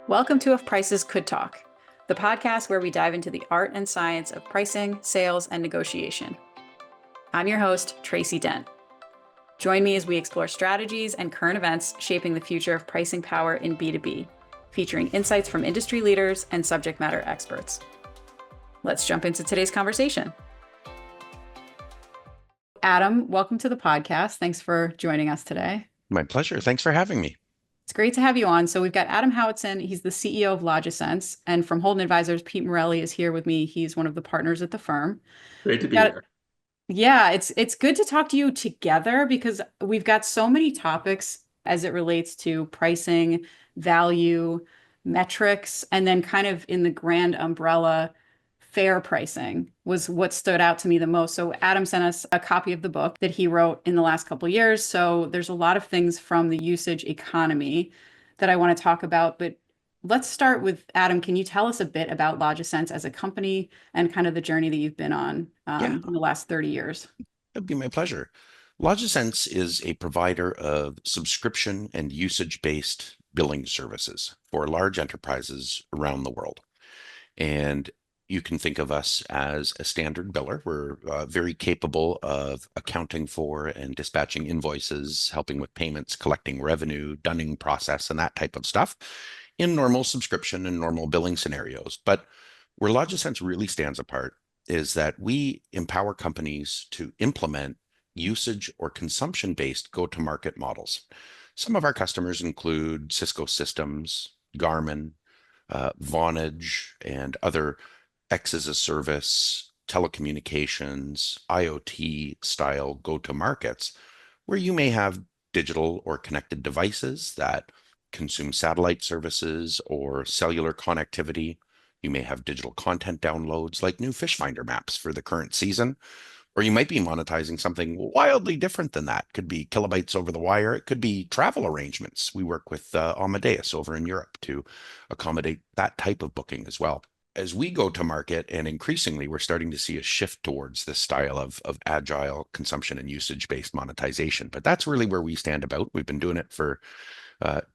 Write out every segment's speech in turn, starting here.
Welcome to If Prices Could Talk, the podcast where we dive into the art and science of pricing, sales, and negotiation. I'm your host, Tracy Dent. Join me as we explore strategies and current events shaping the future of pricing power in B2B, featuring insights from industry leaders and subject matter experts. Let's jump into today's conversation. Adam, welcome to the podcast. Thanks for joining us today. My pleasure. Thanks for having me. It's great to have you on. So we've got Adam Howatson. He's the CEO of LogiSense. And from Holden Advisors, Pete Morelli is here with me. He's one of the partners at the firm. Great to be here. Yeah, it's good to talk to you together because we've got so many topics as it relates to pricing, value, metrics, and then kind of in the grand umbrella, fair pricing was what stood out to me the most. So Adam sent us a copy of the book that he wrote in the last couple of years. So there's a lot of things from the usage economy that I want to talk about, but let's start with Adam. Can you tell us a bit about LogiSense as a company and kind of the journey that you've been on in the last 30 years? It'd be my pleasure. LogiSense is a provider of subscription and usage-based billing services for large enterprises around the world. And you can think of us as a standard biller. We're very capable of accounting for and dispatching invoices, helping with payments, collecting revenue, dunning process, and that type of stuff in normal subscription and normal billing scenarios. But where LogiSense really stands apart is that we empower companies to implement usage or consumption-based go-to-market models. Some of our customers include Cisco Systems, Garmin, Vonage, and other X as a service, telecommunications, IoT style go-to-markets, where you may have digital or connected devices that consume satellite services or cellular connectivity. You may have digital content downloads like new fish finder maps for the current season, or you might be monetizing something wildly different than that. It could be kilobytes over the wire. It could be travel arrangements. We work with Amadeus over in Europe to accommodate that type of booking as well. As we go to market, and increasingly, we're starting to see a shift towards this style of agile consumption and usage-based monetization. But that's really where we stand about. We've been doing it for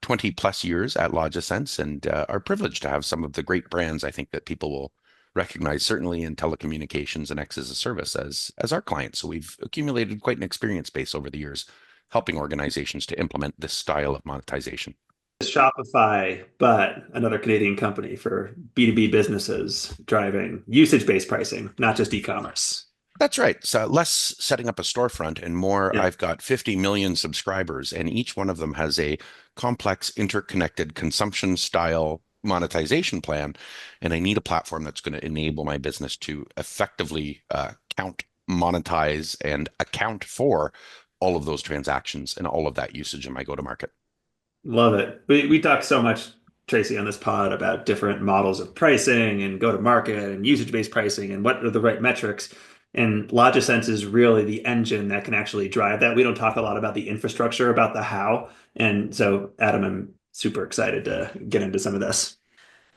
20 plus years at LogiSense, and are privileged to have some of the great brands I think that people will recognize, certainly in telecommunications and X as a service, as our clients. So we've accumulated quite an experience base over the years, helping organizations to implement this style of monetization. Shopify, but another Canadian company for B2B businesses driving usage-based pricing, not just e-commerce. That's right. So less setting up a storefront and more, I've got 50 million subscribers, and each one of them has a complex, interconnected consumption style monetization plan. And I need a platform that's going to enable my business to effectively count, monetize, and account for all of those transactions and all of that usage in my go-to-market. Love it. We talk so much, Tracy, on this pod about different models of pricing and go-to-market and usage-based pricing and what are the right metrics. And LogiSense is really the engine that can actually drive that. We don't talk a lot about the infrastructure, about the how. And so, Adam, I'm super excited to get into some of this.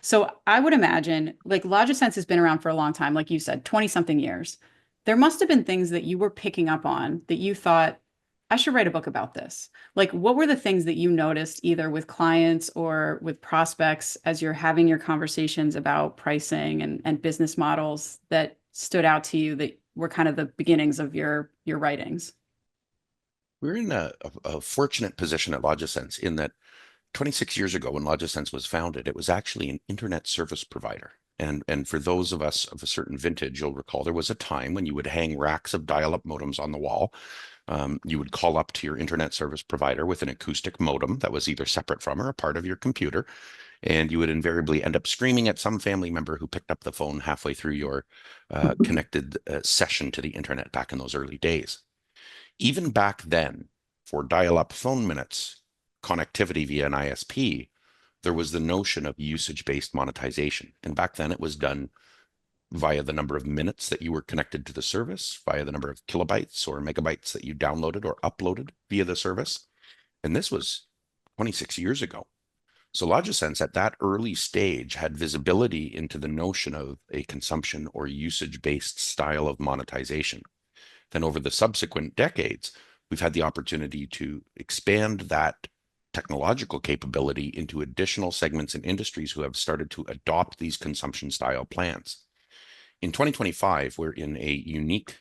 So I would imagine, like, LogiSense has been around for a long time, like you said, 20 something years. There must have been things that you were picking up on that you thought, I should write a book about this. Like, what were the things that you noticed either with clients or with prospects as you're having your conversations about pricing and business models that stood out to you that were kind of the beginnings of your writings? We're in a fortunate position at LogiSense in that 26 years ago when LogiSense was founded, it was actually an internet service provider. And for those of us of a certain vintage, you'll recall there was a time when you would hang racks of dial-up modems on the wall. You would call up to your internet service provider with an acoustic modem that was either separate from or a part of your computer. And you would invariably end up screaming at some family member who picked up the phone halfway through your connected session to the internet back in those early days. Even back then, for dial-up phone minutes, connectivity via an ISP, there was the notion of usage-based monetization. And back then it was done via the number of minutes that you were connected to the service, via the number of kilobytes or megabytes that you downloaded or uploaded via the service. And this was 26 years ago. So LogiSense at that early stage had visibility into the notion of a consumption or usage-based style of monetization. Then over the subsequent decades, we've had the opportunity to expand that technological capability into additional segments and industries who have started to adopt these consumption style plans. In 2025, we're in a unique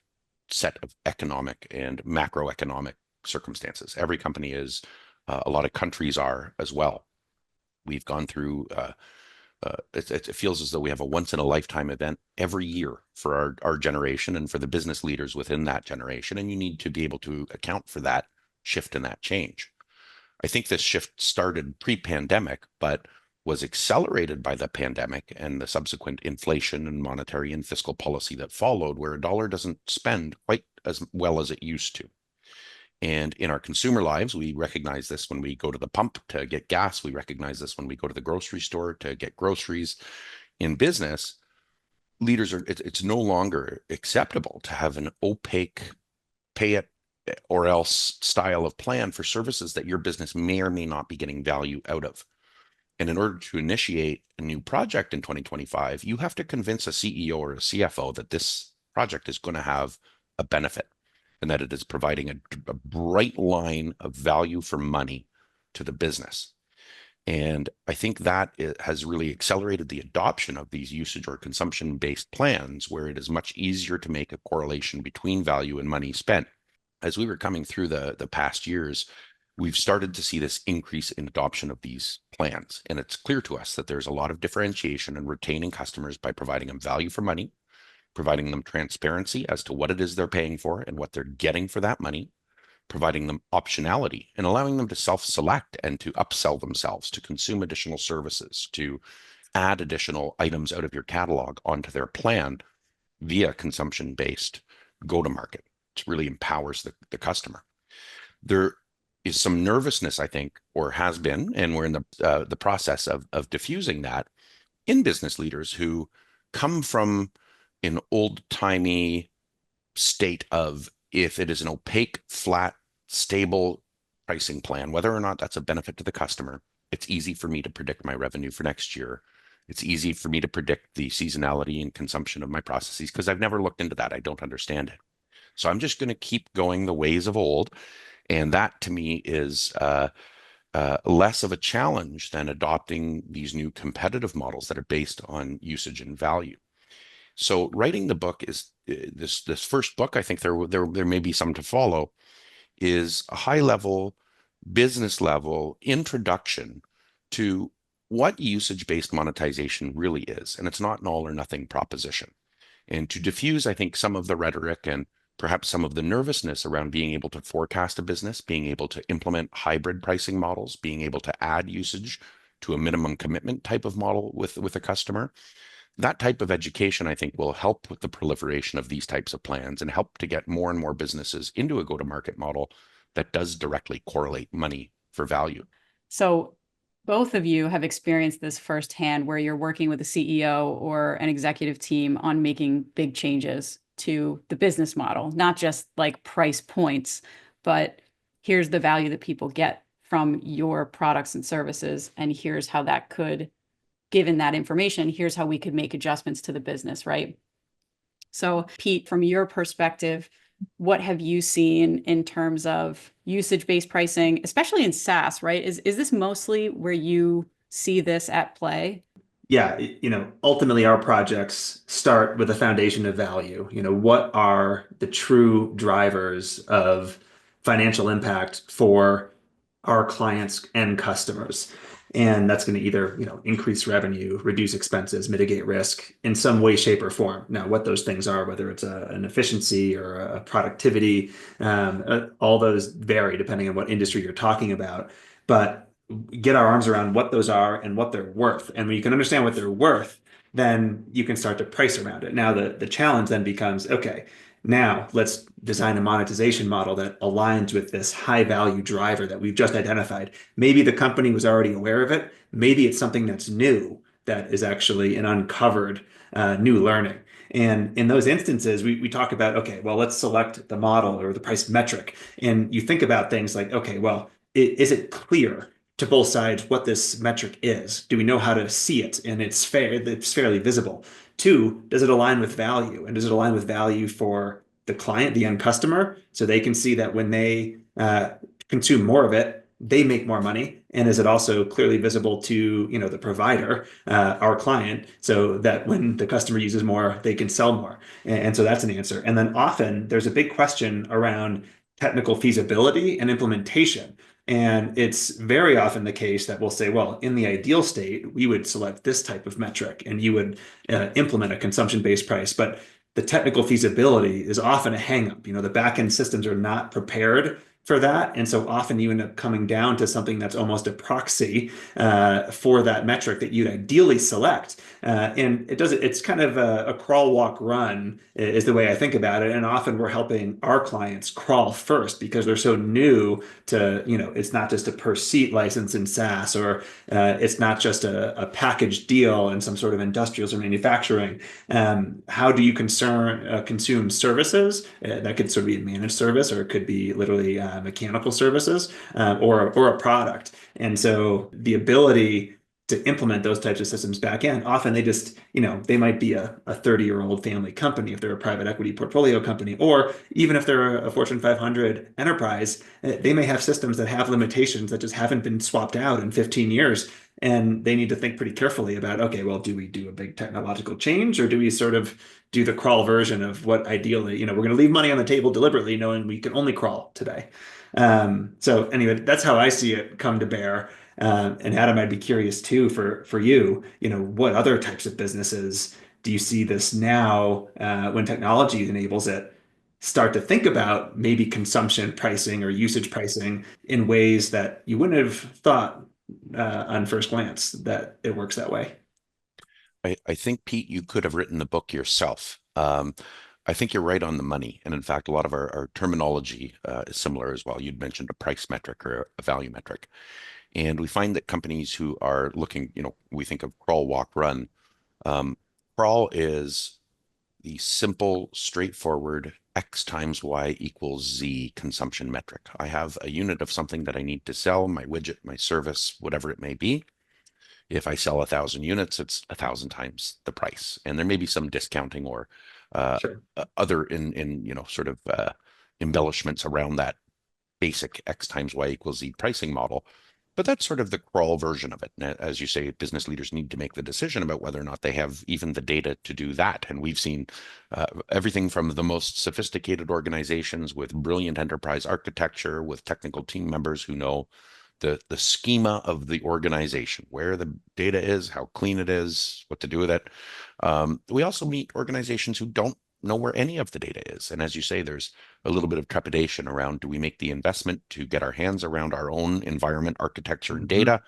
set of economic and macroeconomic circumstances. Every company is, a lot of countries are as well. We've gone through, it feels as though we have a once in a lifetime event every year for our generation and for the business leaders within that generation. And you need to be able to account for that shift and that change. I think this shift started pre-pandemic, but was accelerated by the pandemic and the subsequent inflation and monetary and fiscal policy that followed, where a dollar doesn't spend quite as well as it used to. And in our consumer lives, we recognize this when we go to the pump to get gas. We recognize this when we go to the grocery store to get groceries. In business, leaders it's no longer acceptable to have an opaque pay it or else style of plan for services that your business may or may not be getting value out of. And in order to initiate a new project in 2025, you have to convince a CEO or a CFO that this project is going to have a benefit and that it is providing a bright line of value for money to the business. And I think that it has really accelerated the adoption of these usage or consumption-based plans, where it is much easier to make a correlation between value and money spent. As we were coming through the past years, we've started to see this increase in adoption of these plans. And it's clear to us that there's a lot of differentiation in retaining customers by providing them value for money, providing them transparency as to what it is they're paying for and what they're getting for that money, providing them optionality and allowing them to self-select and to upsell themselves, to consume additional services, to add additional items out of your catalog onto their plan via consumption-based go-to-market. It really empowers the customer. There is some nervousness, I think, or has been, and we're in the process of diffusing that in business leaders who come from an old-timey state of, if it is an opaque, flat, stable pricing plan, whether or not that's a benefit to the customer, it's easy for me to predict my revenue for next year. It's easy for me to predict the seasonality and consumption of my processes because I've never looked into that. I don't understand it. So I'm just going to keep going the ways of old. And that to me is less of a challenge than adopting these new competitive models that are based on usage and value. So writing the book is this first book. I think there may be some to follow. Is a high level, business level introduction to what usage-based monetization really is, and it's not an all or nothing proposition. And to diffuse, I think, some of the rhetoric and perhaps some of the nervousness around being able to forecast a business, being able to implement hybrid pricing models, being able to add usage to a minimum commitment type of model with a customer. That type of education, I think, will help with the proliferation of these types of plans and help to get more and more businesses into a go-to-market model that does directly correlate money for value. So both of you have experienced this firsthand, where you're working with a CEO or an executive team on making big changes to the business model, not just like price points, but here's the value that people get from your products and services, and here's how that could, given that information, here's how we could make adjustments to the business, right? So Pete, from your perspective, what have you seen in terms of usage-based pricing, especially in SaaS, right? Is this mostly where you see this at play? Yeah, ultimately our projects start with a foundation of value. What are the true drivers of financial impact for our clients and customers? And that's going to either, increase revenue, reduce expenses, mitigate risk in some way, shape, or form. Now, what those things are, whether it's an efficiency or a productivity, all those vary depending on what industry you're talking about. But get our arms around what those are and what they're worth. And when you can understand what they're worth, then you can start to price around it. Now, the challenge then becomes, okay, now let's design a monetization model that aligns with this high value driver that we've just identified. Maybe the company was already aware of it. Maybe it's something that's new that is actually an uncovered new learning. And in those instances, we talk about, okay, well, let's select the model or the price metric. And you think about things like, okay, well, is it clear to both sides what this metric is? Do we know how to see it? And it's fairly visible. Two, does it align with value? And does it align with value for the client, the end customer, so they can see that when they consume more of it, they make more money? And is it also clearly visible to, the provider, our client, so that when the customer uses more, they can sell more? And so that's an answer. And then often there's a big question around technical feasibility and implementation. And it's very often the case that we'll say, well, in the ideal state, we would select this type of metric and you would implement a consumption-based price. But the technical feasibility is often a hangup. The backend systems are not prepared for that. And so often you end up coming down to something that's almost a proxy for that metric that you'd ideally select. And it's kind of a crawl, walk, run is the way I think about it. And often we're helping our clients crawl first because they're so new to, it's not just a per seat license in SaaS, or it's not just a packaged deal in some sort of industrials or manufacturing. How do you consume services? That could sort of be a managed service, or it could be literally mechanical services, or a product. And so the ability to implement those types of systems back in, often they just, they might be a 30-year-old family company if they're a private equity portfolio company, or even if they're a Fortune 500 enterprise, they may have systems that have limitations that just haven't been swapped out in 15 years. And they need to think pretty carefully about, okay, well, do we do a big technological change, or do we sort of do the crawl version of what ideally, we're going to leave money on the table deliberately, knowing we can only crawl today. So anyway, that's how I see it come to bear. And Adam, I'd be curious too for you, what other types of businesses do you see this now, when technology enables it, start to think about maybe consumption pricing or usage pricing in ways that you wouldn't have thought on first glance that it works that way? I think, Pete, you could have written the book yourself. I think you're right on the money. And in fact, a lot of our terminology is similar as well. You'd mentioned a price metric or a value metric. And we find that companies who are looking, we think of crawl, walk, run. Crawl is the simple, straightforward X times Y equals Z consumption metric. I have a unit of something that I need to sell, my widget, my service, whatever it may be. If I sell 1,000 units, it's 1,000 times the price. And there may be some discounting or Sure. other sort of embellishments around that basic X times Y equals Z pricing model. But that's sort of the crawl version of it. And as you say, business leaders need to make the decision about whether or not they have even the data to do that. And we've seen everything from the most sophisticated organizations with brilliant enterprise architecture, with technical team members who know the schema of the organization, where the data is, how clean it is, what to do with it. We also meet organizations who don't know where any of the data is. And as you say, there's a little bit of trepidation around, do we make the investment to get our hands around our own environment, architecture, and data?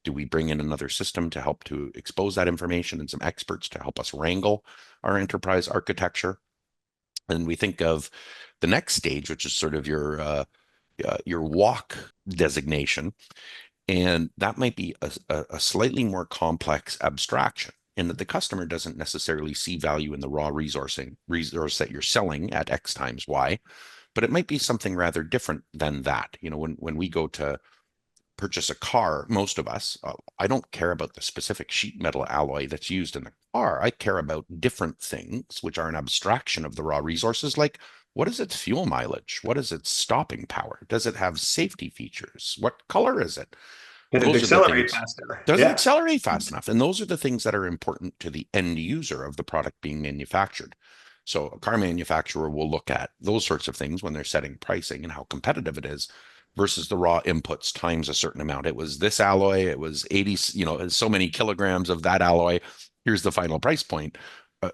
Do we bring in another system to help to expose that information and some experts to help us wrangle our enterprise architecture? And we think of the next stage, which is sort of your walk designation. And that might be a slightly more complex abstraction, in that the customer doesn't necessarily see value in the raw resource that you're selling at X times Y, but it might be something rather different than that. When we go to purchase a car, most of us, I don't care about the specific sheet metal alloy that's used in the car. I care about different things, which are an abstraction of the raw resources, like what is its fuel mileage? What is its stopping power? Does it have safety features? What color is it? Can it Those are the accelerate things. faster? Does it Yeah. accelerate fast enough? And those are the things that are important to the end user of the product being manufactured. So a car manufacturer will look at those sorts of things when they're setting pricing and how competitive it is versus the raw inputs times a certain amount. It was this alloy, it was 80, so many kilograms of that alloy. Here's the final price point.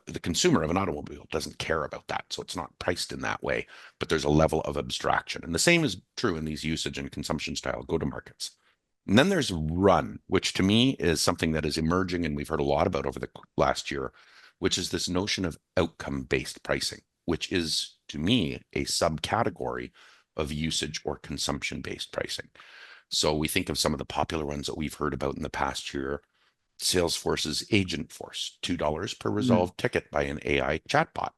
The consumer of an automobile doesn't care about that. So it's not priced in that way, but there's a level of abstraction. And the same is true in these usage and consumption style go-to-markets. And then there's run, which to me is something that is emerging and we've heard a lot about over the last year, which is this notion of outcome-based pricing, which is to me a subcategory of usage or consumption-based pricing. So we think of some of the popular ones that we've heard about in the past year. Salesforce's Agent Force, $2 per resolved ticket by an AI chatbot.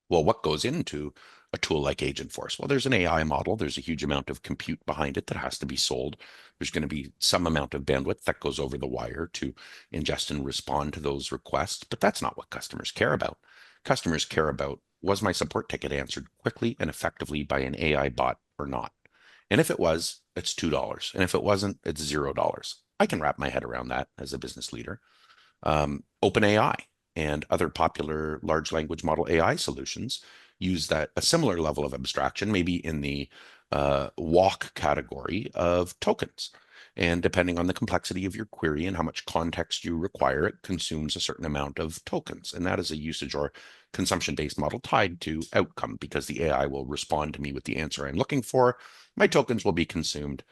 Well, what goes into a tool like Agent Force? Well, there's an AI model. There's a huge amount of compute behind it that has to be sold. There's going to be some amount of bandwidth that goes over the wire to ingest and respond to those requests. But that's not what customers care about. Customers care about, was my support ticket answered quickly and effectively by an AI bot or not? And if it was, it's $2. And if it wasn't, it's $0. I can wrap my head around that as a business leader. OpenAI and other popular large language model AI solutions use that a similar level of abstraction, maybe in the walk category of tokens. And depending on the complexity of your query and how much context you require, it consumes a certain amount of tokens. And that is a usage or consumption-based model tied to outcome, because the AI will respond to me with the answer I'm looking for. My tokens will be consumed.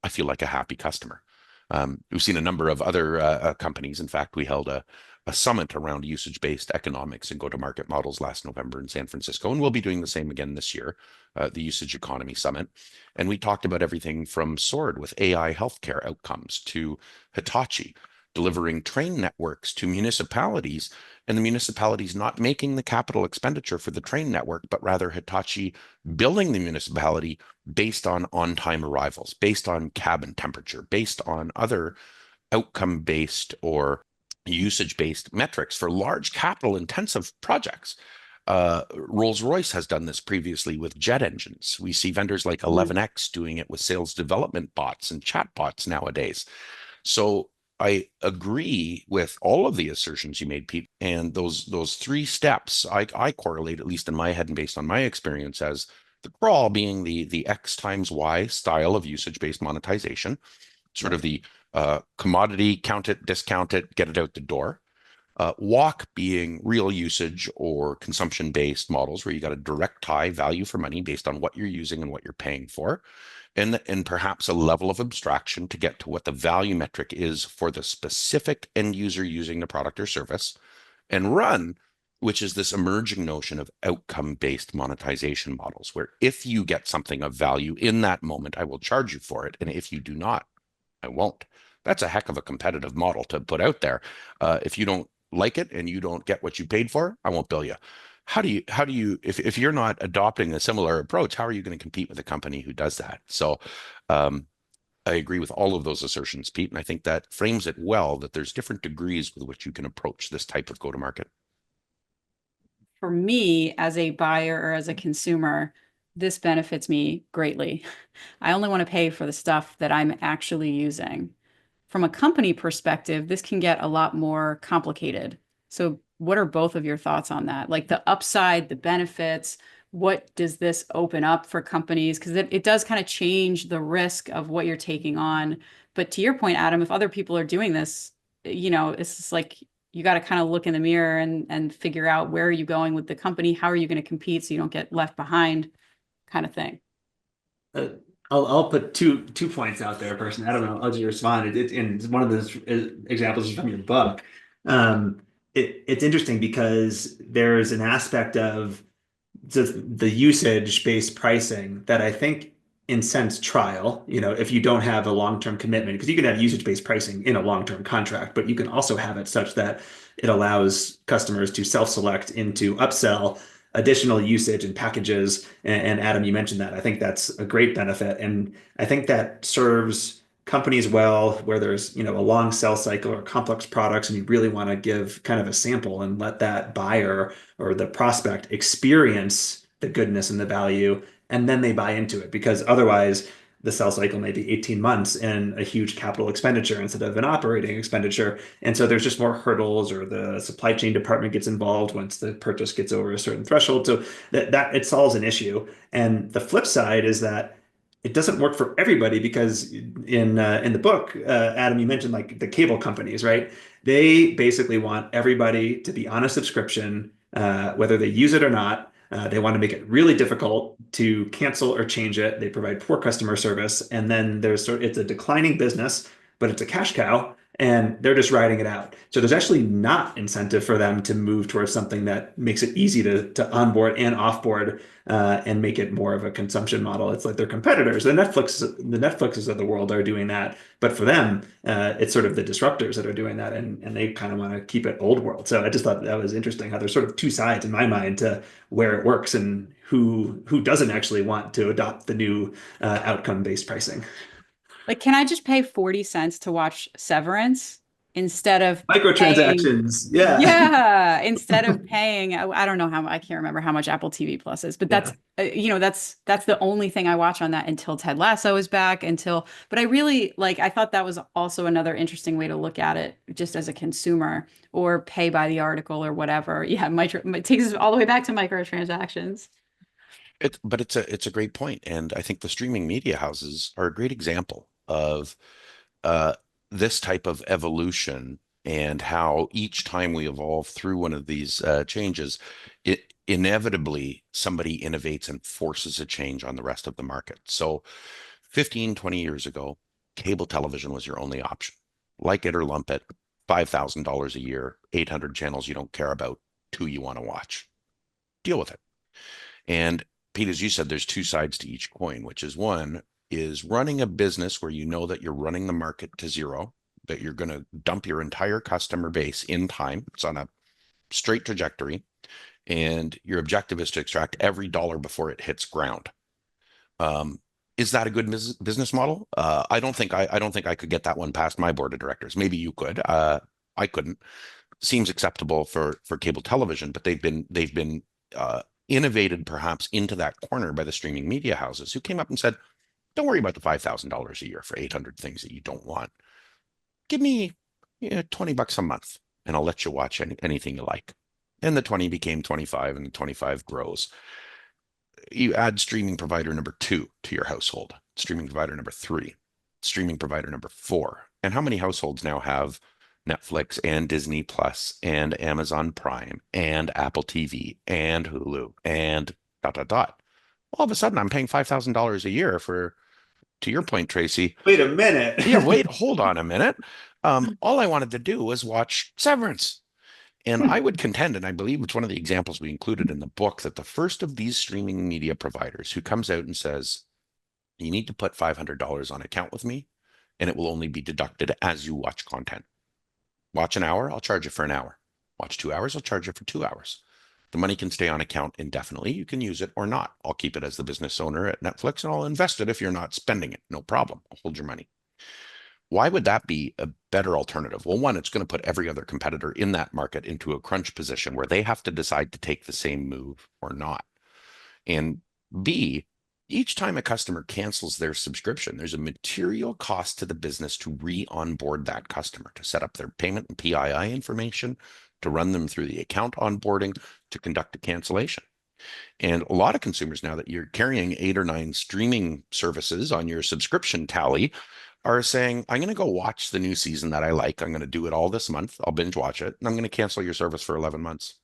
I feel like a happy customer. We've seen a number of other companies. In fact, we held a summit around usage-based economics and go-to-market models last November in San Francisco, and we'll be doing the same again this year, the Usage Economy Summit. And we talked about everything from Sword with AI healthcare outcomes to Hitachi delivering train networks to municipalities, and the municipalities not making the capital expenditure for the train network, but rather Hitachi billing the municipality based on on-time arrivals, based on cabin temperature, based on other outcome-based or usage-based metrics for large capital-intensive projects. Rolls-Royce has done this previously with jet engines. We see vendors like 11X doing it with sales development bots and chat bots nowadays. So I agree with all of the assertions you made, Pete, and those three steps I correlate, at least in my head and based on my experience, as the crawl being the X times Y style of usage-based monetization, sort of the commodity, count it, discount it, get it out the door. Walk being real usage or consumption-based models where you got a direct tie value for money based on what you're using and what you're paying for. And perhaps a level of abstraction to get to what the value metric is for the specific end user using the product or service. And run, which is this emerging notion of outcome-based monetization models, where if you get something of value in that moment, I will charge you for it. And if you do not, I won't. That's a heck of a competitive model to put out there. If you don't like it and you don't get what you paid for, I won't bill you. How do you, if you're not adopting a similar approach, how are you going to compete with a company who does that? So I agree with all of those assertions, Pete, and I think that frames it well, that there's different degrees with which you can approach this type of go-to-market. For me, as a buyer or as a consumer, this benefits me greatly. I only want to pay for the stuff that I'm actually using. From a company perspective, this can get a lot more complicated. So what are both of your thoughts on that? Like the upside, the benefits, what does this open up for companies? Because it does kind of change the risk of what you're taking on. But to your point, Adam, if other people are doing this, it's just like you got to kind of look in the mirror and figure out where are you going with the company? How are you going to compete so you don't get left behind, kind of thing. I'll put two points out there first, and I don't know, I'll just respond. And one of those examples is from your book. It's interesting because there's an aspect of the usage-based pricing that I think incents trial. If you don't have a long-term commitment, because you can have usage-based pricing in a long-term contract, but you can also have it such that it allows customers to self-select into upsell additional usage and packages. And Adam, you mentioned that. I think that's a great benefit. And I think that serves companies well where there's, a long sales cycle or complex products, and you really want to give kind of a sample and let that buyer or the prospect experience the goodness and the value, and then they buy into it. Because otherwise, the sales cycle may be 18 months and a huge capital expenditure instead of an operating expenditure. And so there's just more hurdles, or the supply chain department gets involved once the purchase gets over a certain threshold. So that it solves an issue. And the flip side is that it doesn't work for everybody, because in the book, Adam, you mentioned like the cable companies, right? They basically want everybody to be on a subscription, whether they use it or not. They want to make it really difficult to cancel or change it. They provide poor customer service, and then it's a declining business, but it's a cash cow, and they're just riding it out. So there's actually not incentive for them to move towards something that makes it easy to onboard and offboard, and make it more of a consumption model. It's like their competitors, the Netflixes of the world are doing that, but for them, it's sort of the disruptors that are doing that, and they kind of want to keep it old world. So I just thought that was interesting how there's sort of two sides in my mind to where it works and who doesn't actually want to adopt the new outcome-based pricing. Like, can I just pay 40 cents to watch Severance? instead of paying. Microtransactions. Yeah. Yeah, instead of paying, I don't know how, I can't remember how much Apple TV Plus is, but Yeah. that's the only thing I watch on that until Ted Lasso is back, but I really like, I thought that was also another interesting way to look at it just as a consumer, or pay by the article or whatever. Yeah, it takes us all the way back to microtransactions. But it's a great point, and I think the streaming media houses are a great example of uh, this type of evolution, and how each time we evolve through one of these changes, it inevitably somebody innovates and forces a change on the rest of the market. So 15, 20 years ago, cable television was your only option. Like it or lump it, $5,000 a year, 800 channels you don't care about, two you want to watch. Deal with it. And Pete, as you said, there's two sides to each coin, which is one is running a business where you know that you're running the market to zero, that you're going to dump your entire customer base in time. It's on a straight trajectory, and your objective is to extract every dollar before it hits ground. Is that a good business model? I don't think I could get that one past my board of directors. Maybe you could. I couldn't. Seems acceptable for cable television, but they've been innovated perhaps into that corner by the streaming media houses, who came up and said, "Don't worry about the $5,000 a year for 800 things that you don't want. Give me, $20 a month, and I'll let you watch anything you like." And the 20 became 25, and the 25 grows. You add streaming provider number two to your household, streaming provider number three, streaming provider number four. And how many households now have Netflix and Disney Plus and Amazon Prime and Apple TV and Hulu and dot, dot, dot? All of a sudden, I'm paying $5,000 a year for, to your point, Tracy. Wait a minute. Yeah, wait, hold on a minute. All I wanted to do was watch Severance. And I would contend, and I believe it's one of the examples we included in the book, that the first of these streaming media providers who comes out and says, "You need to put $500 on account with me, and it will only be deducted as you watch content. Watch an hour, I'll charge you for an hour. Watch 2 hours, I'll charge you for 2 hours. The money can stay on account indefinitely. You can use it or not. I'll keep it as the business owner at Netflix, and I'll invest it if you're not spending it. No problem. I'll hold your money." Why would that be a better alternative? Well, one, it's going to put every other competitor in that market into a crunch position where they have to decide to take the same move or not. And B, each time a customer cancels their subscription, there's a material cost to the business to re-onboard that customer, to set up their payment and PII information, to run them through the account onboarding, to conduct a cancellation. And a lot of consumers, now that you're carrying 8 or 9 streaming services on your subscription tally, are saying, "I'm going to go watch the new season that I like. I'm going to do it all this month. I'll binge watch it, and I'm going to cancel your service for 11 months.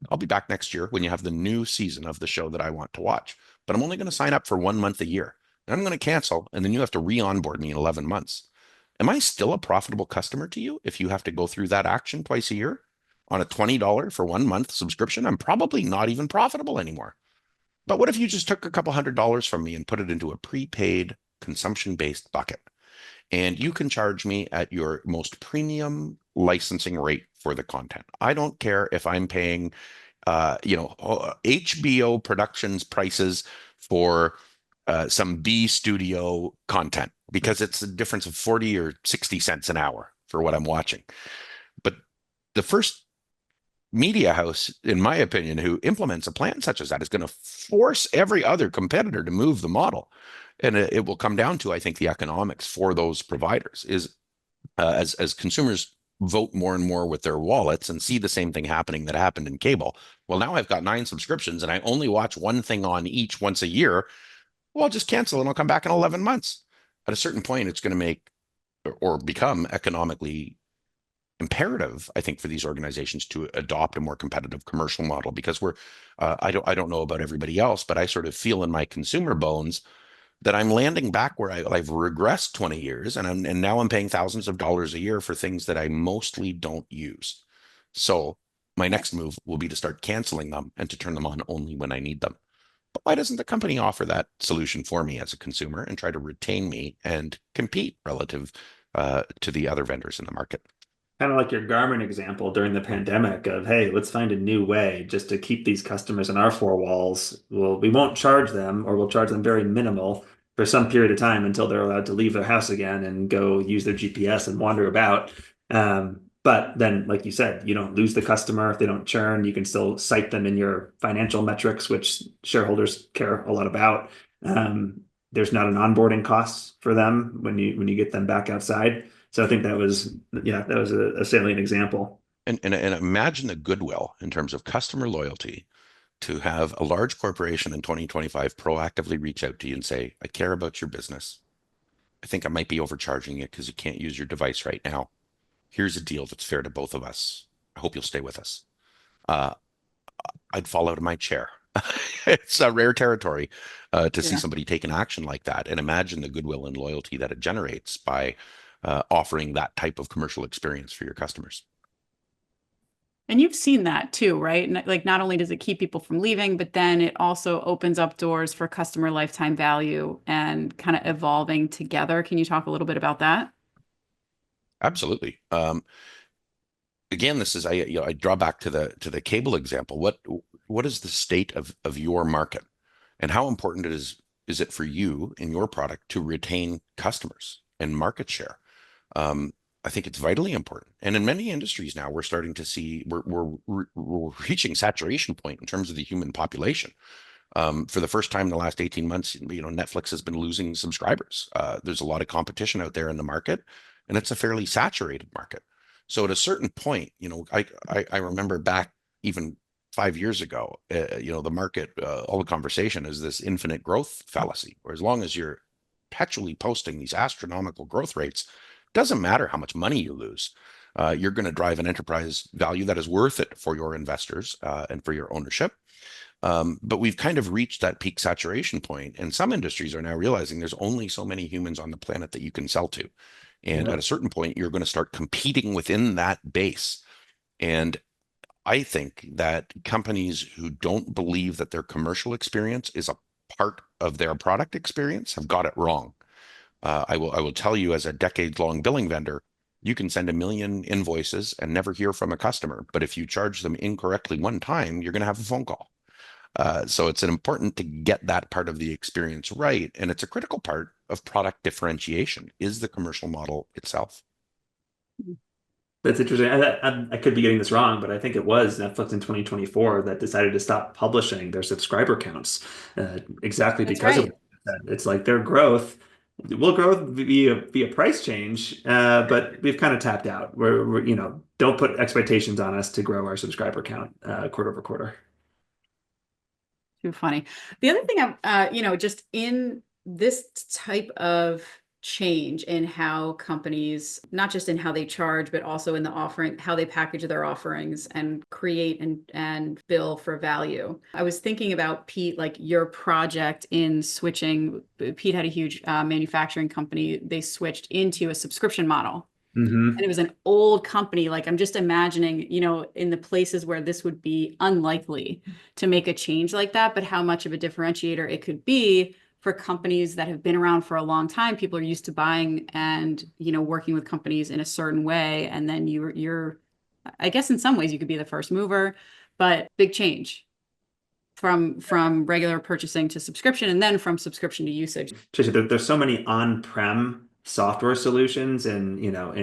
I'll be back next year when you have the new season of the show that I want to watch. But I'm only going to sign up for 1 month a year. And I'm going to cancel, and then you have to re-onboard me in 11 months. Am I still a profitable customer to you if you have to go through that action twice a year on a $20 for 1 month subscription? I'm probably not even profitable anymore. But what if you just took a couple $100 from me and put it into a prepaid consumption-based bucket? And you can charge me at your most premium licensing rate for the content. I don't care if I'm paying, HBO Productions prices for some B studio content, because it's a difference of 40 or 60 cents an hour for what I'm watching. But the first media house, in my opinion, who implements a plan such as that is going to force every other competitor to move the model. And it will come down to, I think, the economics for those providers is as consumers vote more and more with their wallets and see the same thing happening that happened in cable. Well, now I've got 9 subscriptions and I only watch one thing on each once a year. Well, I'll just cancel and I'll come back in 11 months. At a certain point, it's going to make or become economically imperative, I think, for these organizations to adopt a more competitive commercial model, because I don't know about everybody else, but I sort of feel in my consumer bones that I'm landing back where I've regressed 20 years, and now I'm paying thousands of dollars a year for things that I mostly don't use. So my next move will be to start canceling them and to turn them on only when I need them. But why doesn't the company offer that solution for me as a consumer and try to retain me and compete relative to the other vendors in the market? Kind of like your Garmin example during the pandemic of, hey, let's find a new way just to keep these customers in our 4 walls. Well, we won't charge them, or we'll charge them very minimal for some period of time until they're allowed to leave their house again and go use their GPS and wander about. But then, like you said, you don't lose the customer if they don't churn. You can still cite them in your financial metrics, which shareholders care a lot about. There's not an onboarding cost for them when you get them back outside. So I think that was a salient example. And imagine the goodwill in terms of customer loyalty to have a large corporation in 2025 proactively reach out to you and say, I care about your business. I think I might be overcharging you because you can't use your device right now. Here's a deal that's fair to both of us. I hope you'll stay with us. Uh, I'd fall out of my chair. It's a rare territory to see Yeah. somebody take an action like that. And imagine the goodwill and loyalty that it generates by offering that type of commercial experience for your customers. And you've seen that too, right? And like not only does it keep people from leaving, but then it also opens up doors for customer lifetime value and kind of evolving together. Can you talk a little bit about that? Absolutely. Again, this is I draw back to the cable example. What is the state of your market, and how important is it for you in your product to retain customers and market share? I think it's vitally important. And in many industries now, we're starting to see we're reaching saturation point in terms of the human population. For the first time in the last 18 months, Netflix has been losing subscribers. There's a lot of competition out there in the market, and it's a fairly saturated market. So at a certain point, I remember back even 5 years ago, the market, all the conversation is this infinite growth fallacy, where as long as you're perpetually posting these astronomical growth rates, doesn't matter how much money you lose. You're going to drive an enterprise value that is worth it for your investors and for your ownership. But we've kind of reached that peak saturation point, and some industries are now realizing there's only so many humans on the planet that you can sell to. And Yeah. at a certain point, you're going to start competing within that base. And I think that companies who don't believe that their commercial experience is a part of their product experience have got it wrong. I will tell you, as a decades-long billing vendor, you can send 1 million invoices and never hear from a customer. But if you charge them incorrectly one time, you're going to have a phone call. So it's important to get that part of the experience right. And it's a critical part of product differentiation is the commercial model itself. That's interesting. I could be getting this wrong, but I think it was Netflix in 2024 that decided to stop publishing their subscriber counts, exactly That's because of right. that. It's like their growth will grow via price change, but we've kind of tapped out. Don't put expectations on us to grow our subscriber count quarter over quarter. Too funny. The other thing just in this type of change in how companies, not just in how they charge, but also in the offering, how they package their offerings and create and bill for value. I was thinking about Pete, like your project in switching. Pete had a huge manufacturing company. They switched into a subscription model. And Hmm. it was an old company. Like I'm just imagining, in the places where this would be unlikely to make a change like that, but how much of a differentiator it could be for companies that have been around for a long time. People are used to buying and, working with companies in a certain way. And then I guess in some ways you could be the first mover, but big change from regular purchasing to subscription and then from subscription to usage. Tracy, there's so many on-prem software solutions in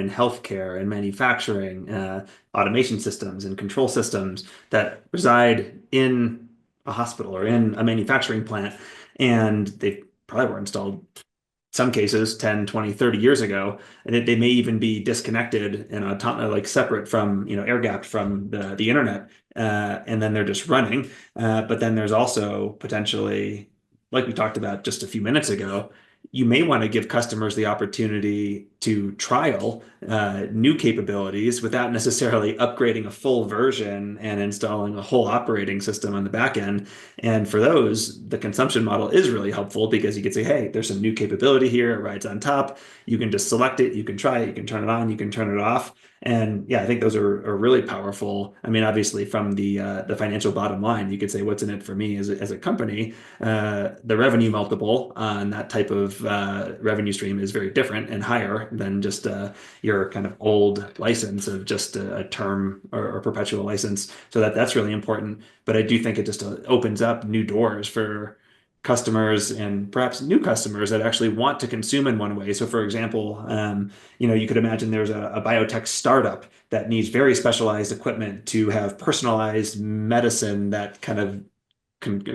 healthcare and manufacturing, automation systems and control systems that reside in a hospital or in a manufacturing plant, and they probably were installed some cases 10, 20, 30 years ago, and they may even be disconnected and like separate from, air gapped from the internet. And then they're just running. But then there's also potentially, like we talked about just a few minutes ago, you may want to give customers the opportunity to trial new capabilities without necessarily upgrading a full version and installing a whole operating system on the back end. And for those, the consumption model is really helpful because you can say, hey, there's some new capability here. It rides on top. You can just select it. You can try it. You can turn it on. You can turn it off. And yeah, I think those are really powerful. I mean, obviously, from the financial bottom line, you could say, what's in it for me as a company? The revenue multiple on that type of revenue stream is very different and higher than just your kind of old license of just a term or perpetual license. So that's really important. But I do think it just opens up new doors for customers and perhaps new customers that actually want to consume in one way. So, for example, you could imagine there's a biotech startup that needs very specialized equipment to have personalized medicine that kind of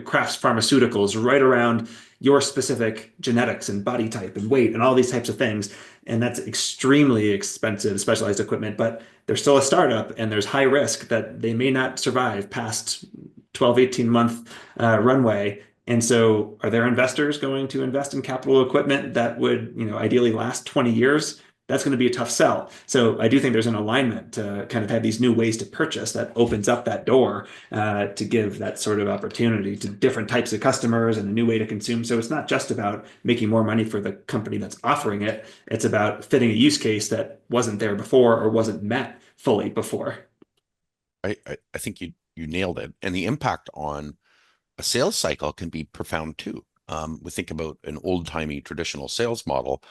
crafts pharmaceuticals right around your specific genetics and body type and weight and all these types of things. And that's extremely expensive, specialized equipment, but they're still a startup and there's high risk that they may not survive past 12, 18-month runway. And so are their investors going to invest in capital equipment that would, ideally last 20 years? That's going to be a tough sell. So I do think there's an alignment to kind of have these new ways to purchase that opens up that door to give that sort of opportunity to different types of customers and a new way to consume. So it's not just about making more money for the company that's offering it. It's about fitting a use case that wasn't there before or wasn't met fully before. I think you nailed it. And the impact on a sales cycle can be profound too. We think about an old-timey traditional sales model.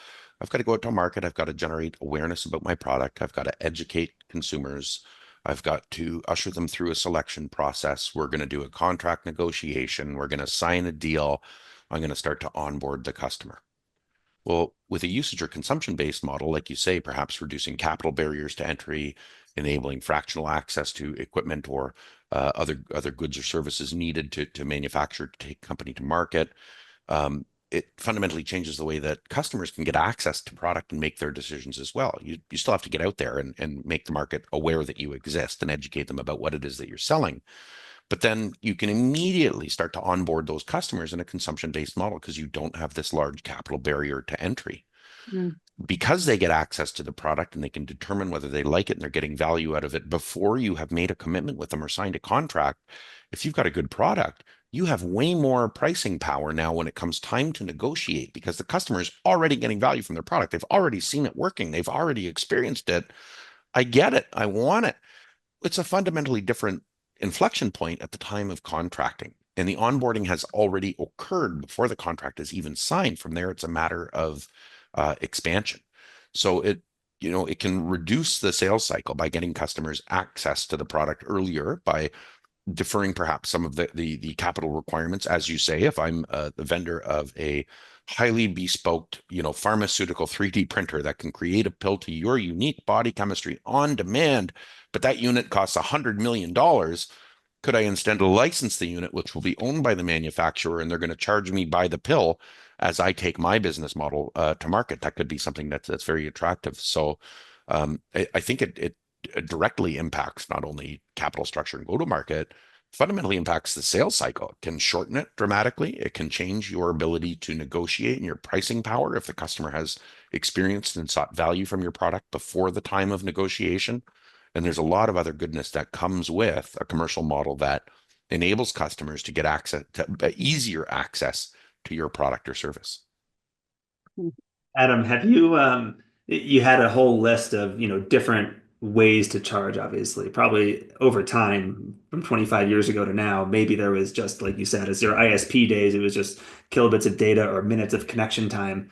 I've got to go out to market. I've got to generate awareness about my product. I've got to educate consumers. I've got to usher them through a selection process. We're going to do a contract negotiation. We're going to sign a deal. I'm going to start to onboard the customer. Well, with a usage or consumption-based model, like you say, perhaps reducing capital barriers to entry, enabling fractional access to equipment or other goods or services needed to manufacture, to take company to market. It fundamentally changes the way that customers can get access to product and make their decisions as well. You still have to get out there and make the market aware that you exist and educate them about what it is that you're selling. But then you can immediately start to onboard those customers in a consumption-based model because you don't have this large capital barrier to entry. Mm. Because they get access to the product and they can determine whether they like it and they're getting value out of it before you have made a commitment with them or signed a contract. If you've got a good product, you have way more pricing power now when it comes time to negotiate because the customer is already getting value from their product. They've already seen it working. They've already experienced it. I get it. I want it. It's a fundamentally different inflection point at the time of contracting. And the onboarding has already occurred before the contract is even signed. From there, it's a matter of expansion. So it can reduce the sales cycle by getting customers access to the product earlier, by deferring perhaps some of the capital requirements. As you say, if I'm the vendor of a highly bespoke, pharmaceutical 3D printer that can create a pill to your unique body chemistry on demand, but that unit costs $100 million, could I instead license the unit, which will be owned by the manufacturer, and they're going to charge me by the pill as I take my business model to market? That could be something that's very attractive. So I think it directly impacts not only capital structure and go-to-market, fundamentally impacts the sales cycle. It can shorten it dramatically. It can change your ability to negotiate and your pricing power if the customer has experienced and sought value from your product before the time of negotiation. And there's a lot of other goodness that comes with a commercial model that enables customers to get access to easier access to your product or service. Adam, have you had a whole list of, different ways to charge, obviously, probably over time from 25 years ago to now. Maybe there was just, like you said, as your ISP days, it was just kilobits of data or minutes of connection time.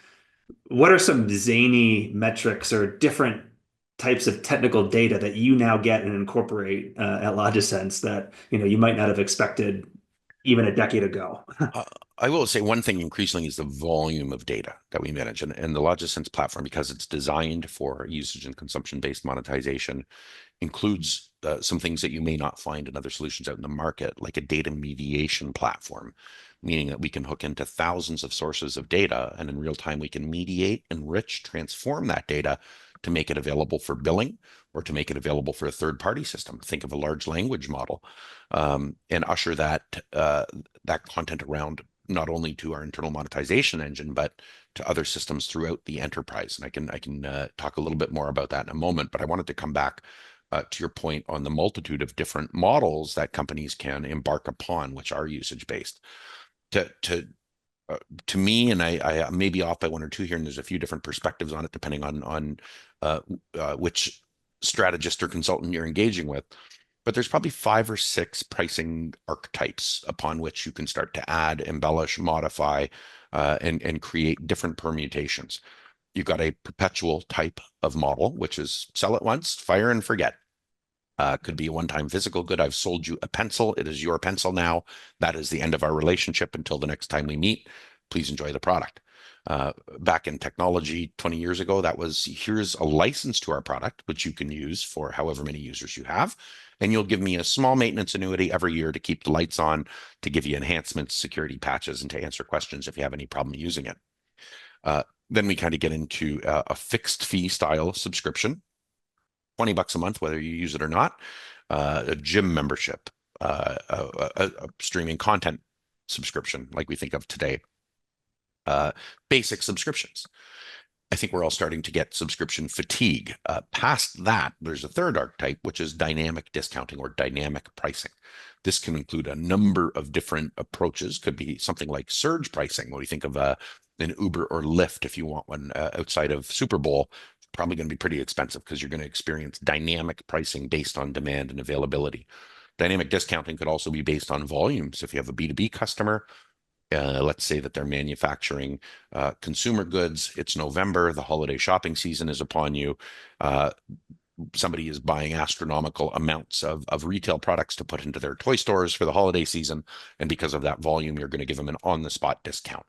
What are some zany metrics or different types of technical data that you now get and incorporate at LogiSense that, you might not have expected even a decade ago? I will say one thing increasingly is the volume of data that we manage, and the LogiSense platform, because it's designed for usage and consumption-based monetization, includes some things that you may not find in other solutions out in the market, like a data mediation platform, meaning that we can hook into thousands of sources of data, and in real time we can mediate, enrich, transform that data to make it available for billing or to make it available for a third-party system. Think of a large language model, and usher that content around not only to our internal monetization engine, but to other systems throughout the enterprise. And I can talk a little bit more about that in a moment, but I wanted to come back to your point on the multitude of different models that companies can embark upon, which are usage-based. To me, and I may be off by one or two here, and there's a few different perspectives on it, depending on which strategist or consultant you're engaging with. But there's probably 5 or 6 pricing archetypes upon which you can start to add, embellish, modify, and create different permutations. You've got a perpetual type of model, which is sell it once, fire and forget. Could be a one-time physical good. I've sold you a pencil. It is your pencil now. That is the end of our relationship until the next time we meet. Please enjoy the product. Back in technology 20 years ago, that was, here's a license to our product, which you can use for however many users you have. And you'll give me a small maintenance annuity every year to keep the lights on, to give you enhancements, security patches, and to answer questions if you have any problem using it. Then we kind of get into a fixed fee style subscription, $20 a month, whether you use it or not, a gym membership, a streaming content subscription like we think of today, basic subscriptions. I think we're all starting to get subscription fatigue. Past that, there's a third archetype, which is dynamic discounting or dynamic pricing. This can include a number of different approaches. Could be something like surge pricing, when we think of an Uber or Lyft. If you want one outside of Super Bowl, it's probably going to be pretty expensive because you're going to experience dynamic pricing based on demand and availability. Dynamic discounting could also be based on volumes. If you have a B2B customer, let's say that they're manufacturing consumer goods. It's November, the holiday shopping season is upon you. Somebody is buying astronomical amounts of retail products to put into their toy stores for the holiday season. And because of that volume, you're going to give them an on-the-spot discount.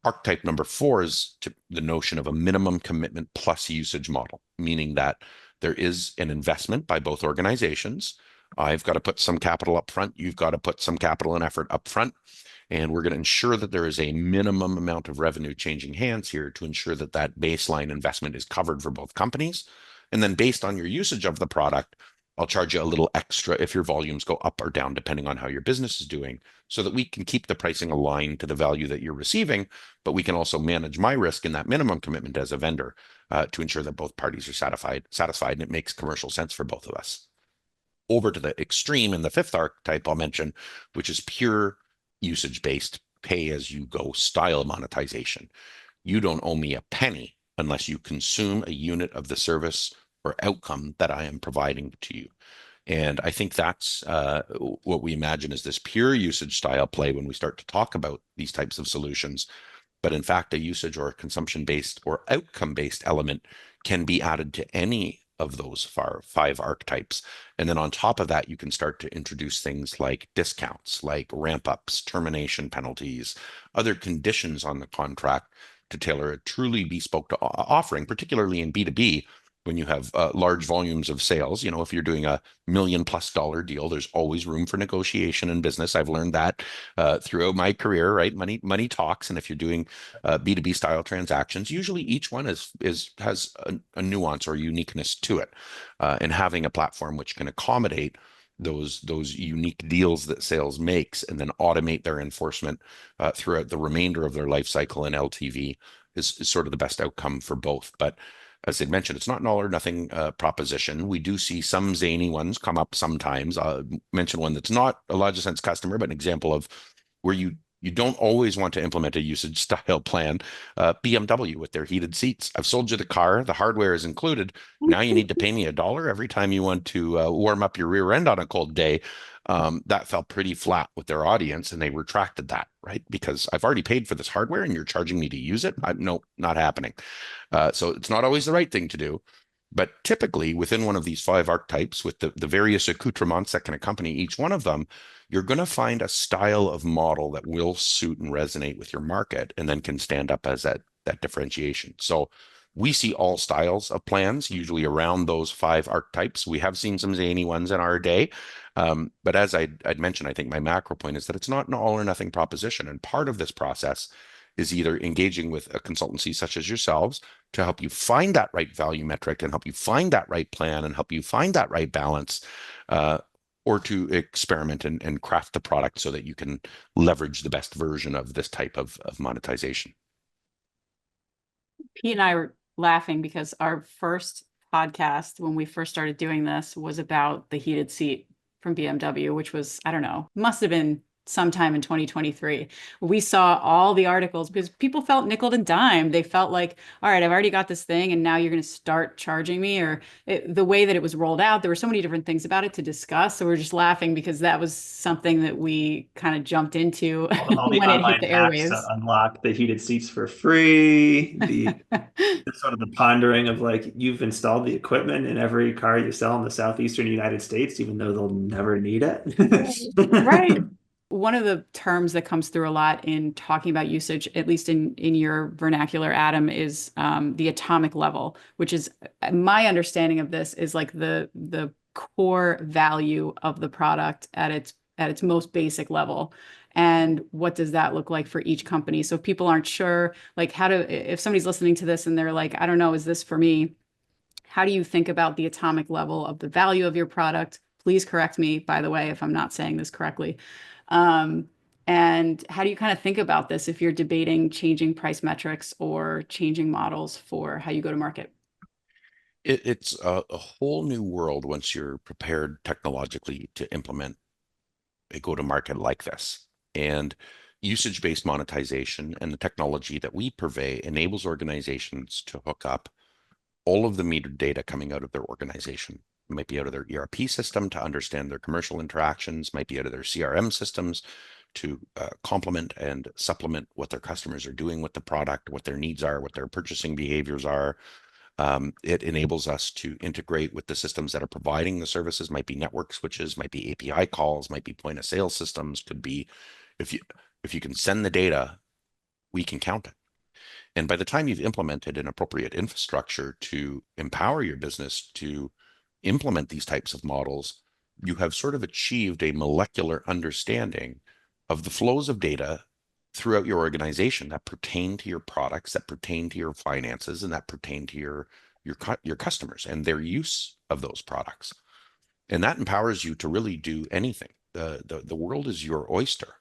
Archetype number 4 is the notion of a minimum commitment plus usage model, meaning that there is an investment by both organizations. I've got to put some capital up front. You've got to put some capital and effort up front. And we're going to ensure that there is a minimum amount of revenue changing hands here to ensure that that baseline investment is covered for both companies. And then based on your usage of the product, I'll charge you a little extra if your volumes go up or down, depending on how your business is doing, so that we can keep the pricing aligned to the value that you're receiving, but we can also manage my risk in that minimum commitment as a vendor to ensure that both parties are satisfied, and it makes commercial sense for both of us. Over to the extreme in the 5th archetype I'll mention, which is pure usage-based, pay-as-you-go style monetization. You don't owe me a penny unless you consume a unit of the service or outcome that I am providing to you. And I think that's what we imagine is this pure usage style play when we start to talk about these types of solutions. But in fact, a usage or consumption-based or outcome-based element can be added to any of those 5 archetypes. And then on top of that, you can start to introduce things like discounts, like ramp-ups, termination penalties, other conditions on the contract to tailor a truly bespoke offering, particularly in B2B, when you have large volumes of sales. You know, if you're doing a $1 million+ deal, there's always room for negotiation in business. I've learned that throughout my career, right? Money talks. And if you're doing B2B style transactions, usually each one has a nuance or uniqueness to it. And having a platform which can accommodate those unique deals that sales makes and then automate their enforcement throughout the remainder of their life cycle and LTV is sort of the best outcome for both. But as I mentioned, it's not an all or nothing proposition. We do see some zany ones come up sometimes. I'll mention one that's not a LogiSense customer, but an example of where you don't always want to implement a usage style plan. BMW with their heated seats. I've sold you the car. The hardware is included. Now you need to pay me $1 every time you want to warm up your rear end on a cold day. That fell pretty flat with their audience, and they retracted that, right? Because I've already paid for this hardware and you're charging me to use it. No, not happening. So it's not always the right thing to do. But typically within one of these 5 archetypes, with the various accoutrements that can accompany each one of them, you're going to find a style of model that will suit and resonate with your market and then can stand up as that differentiation. So we see all styles of plans, usually around those 5 archetypes. We have seen some zany ones in our day. But as I'd mentioned, I think my macro point is that it's not an all or nothing proposition. And part of this process is either engaging with a consultancy such as yourselves to help you find that right value metric and help you find that right plan and help you find that right balance, or to experiment and craft the product so that you can leverage the best version of this type of monetization. Pete and I were laughing because our first podcast, when we first started doing this, was about the heated seat from BMW, which was, I don't know, must have been sometime in 2023. We saw all the articles because people felt nickel and dime. They felt like, all right, I've already got this thing and now you're going to start charging me. Or the way that it was rolled out, there were so many different things about it to discuss. So we're just laughing because that was something that we kind of jumped into All the when it hit online the hacks to airwaves. unlock the heated seats for free. The sort of the pondering of like you've installed the equipment in every car you sell in the southeastern United States, even though they'll never need Right. it. One of the terms that comes through a lot in talking about usage, at least in your vernacular, Adam, is the atomic level, which is my understanding of this is like the core value of the product at its most basic level. And what does that look like for each company? So if people aren't sure, like if somebody's listening to this and they're like, I don't know, is this for me? How do you think about the atomic level of the value of your product? Please correct me, by the way, if I'm not saying this correctly. Um, and how do you kind of think about this if you're debating changing price metrics or changing models for how you go to market? It's a whole new world once you're prepared technologically to implement a go-to-market like this. And usage-based monetization and the technology that we purvey enables organizations to hook up all of the metered data coming out of their organization. It might be out of their ERP system to understand their commercial interactions, might be out of their CRM systems to complement and supplement what their customers are doing with the product, what their needs are, what their purchasing behaviors are. It enables us to integrate with the systems that are providing the services, might be network switches, might be API calls, might be point of sale systems, could be if you can send the data, we can count it. And by the time you've implemented an appropriate infrastructure to empower your business to implement these types of models, you have sort of achieved a molecular understanding of the flows of data throughout your organization that pertain to your products, that pertain to your finances, and that pertain to your customers and their use of those products. And that empowers you to really do anything. The world is your oyster.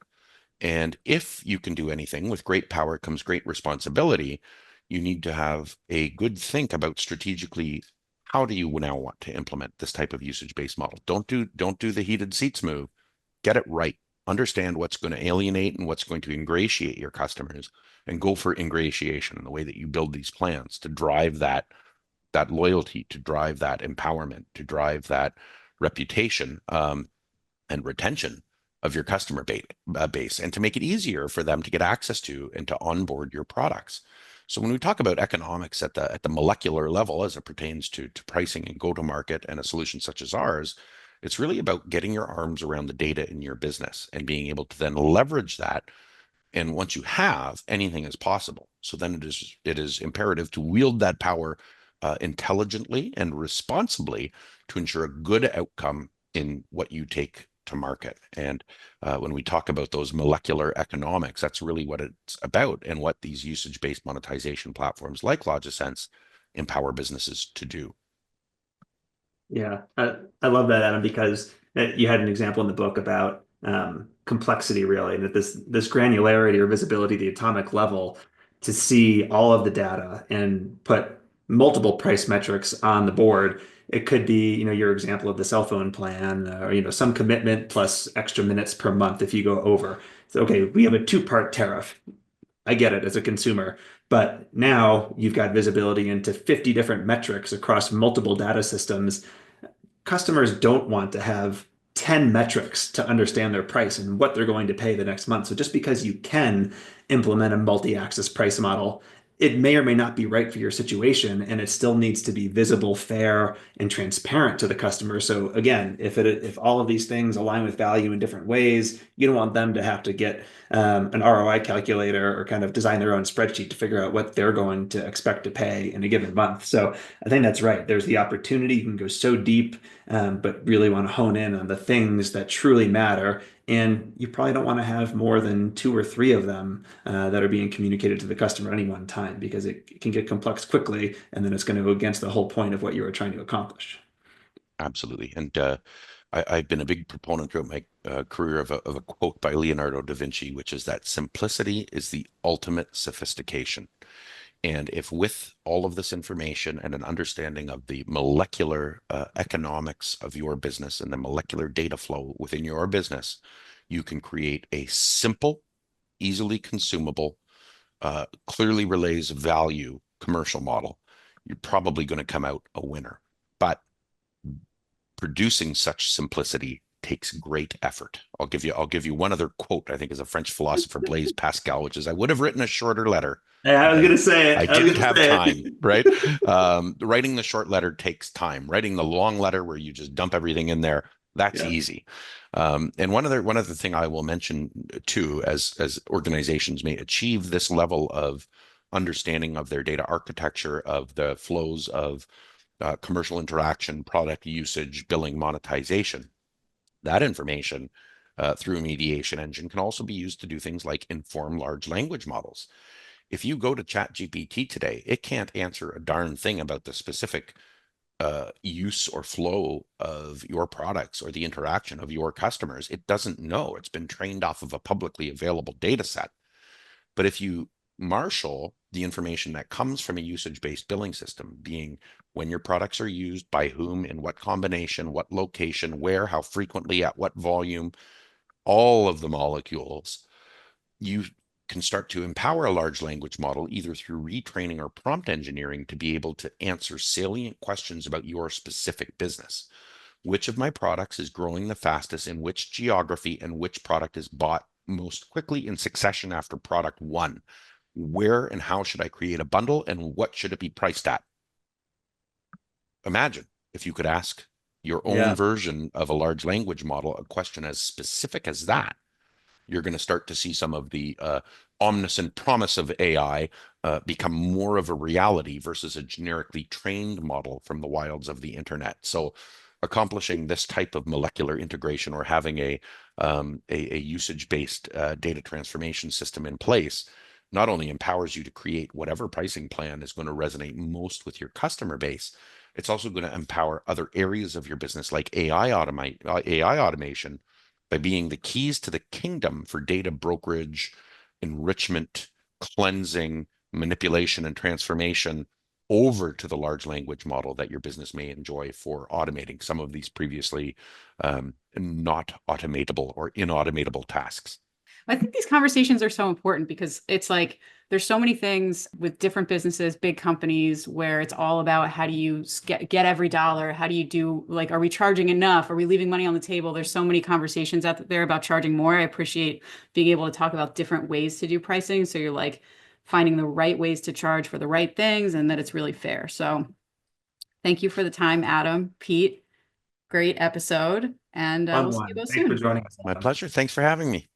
And if you can do anything, with great power comes great responsibility. You need to have a good think about strategically, how do you now want to implement this type of usage-based model? Don't do the heated seats move. Get it right. Understand what's going to alienate and what's going to ingratiate your customers, and go for ingratiation in the way that you build these plans to drive that loyalty, to drive that empowerment, to drive that reputation and retention of your customer base, and to make it easier for them to get access to and to onboard your products. So when we talk about economics at the molecular level as it pertains to pricing and go to market and a solution such as ours, it's really about getting your arms around the data in your business and being able to then leverage that. And once you have, anything is possible. So then it is imperative to wield that power intelligently and responsibly to ensure a good outcome in what you take to market. And when we talk about those molecular economics, that's really what it's about, and what these usage-based monetization platforms like LogiSense empower businesses to do. Yeah, I love that, Adam, because you had an example in the book about complexity, really, and that this granularity or visibility, the atomic level, to see all of the data and put multiple price metrics on the board. It could be, your example of the cell phone plan, or some commitment plus extra minutes per month if you go over. So, okay, we have a two-part tariff. I get it as a consumer, but now you've got visibility into 50 different metrics across multiple data systems. Customers don't want to have 10 metrics to understand their price and what they're going to pay the next month. So just because you can implement a multi-axis price model, it may or may not be right for your situation, and it still needs to be visible, fair, and transparent to the customer. So again, if all of these things align with value in different ways, you don't want them to have to get an ROI calculator or kind of design their own spreadsheet to figure out what they're going to expect to pay in a given month. So I think that's right. There's the opportunity. You can go so deep, but really want to hone in on the things that truly matter. And you probably don't want to have more than 2 or 3 of them that are being communicated to the customer at any one time, because it can get complex quickly, and then it's going to go against the whole point of what you were trying to accomplish. Absolutely. And I've been a big proponent throughout my career of a quote by Leonardo da Vinci, which is that simplicity is the ultimate sophistication. And if with all of this information and an understanding of the molecular economics of your business and the molecular data flow within your business, you can create a simple, easily consumable, clearly relays value commercial model, you're probably going to come out a winner. But producing such simplicity takes great effort. I'll give you one other quote, I think is a French philosopher, Blaise Pascal, which is, I would have written a shorter letter. Yeah, I was going to say it. I didn't have time, right? Writing the short letter takes time. Writing the long letter where you just dump everything in there, that's easy. And one other thing I will mention too, as organizations may achieve this level of understanding of their data architecture, of the flows of commercial interaction, product usage, billing, monetization, that information through a mediation engine can also be used to do things like inform large language models. If you go to ChatGPT today, it can't answer a darn thing about the specific use or flow of your products or the interaction of your customers. It doesn't know. It's been trained off of a publicly available data set. But if you marshal the information that comes from a usage-based billing system, being when your products are used, by whom, in what combination, what location, where, how frequently, at what volume, all of the molecules, you can start to empower a large language model either through retraining or prompt engineering to be able to answer salient questions about your specific business. Which of my products is growing the fastest in which geography, and which product is bought most quickly in succession after product one? Where and how should I create a bundle, and what should it be priced at? Imagine if you could ask your own version of a large language model a question as specific as that. You're going to start to see some of the omniscient promise of AI become more of a reality versus a generically trained model from the wilds of the internet. So accomplishing this type of molecular integration, or having a usage-based data transformation system in place, not only empowers you to create whatever pricing plan is going to resonate most with your customer base, it's also going to empower other areas of your business like AI automation, by being the keys to the kingdom for data brokerage, enrichment, cleansing, manipulation, and transformation over to the large language model that your business may enjoy for automating some of these previously not automatable or inautomatable tasks. I think these conversations are so important because it's like there's so many things with different businesses, big companies, where it's all about how do you get every dollar? How do you do, like, are we charging enough? Are we leaving money on the table? There's so many conversations out there about charging more. I appreciate being able to talk about different ways to do pricing. So you're like finding the right ways to charge for the right things and that it's really fair. So thank you for the time, Adam, Pete. Great episode. And Fun we'll see one. you both Thanks for soon. joining us. My pleasure. Thanks for having me.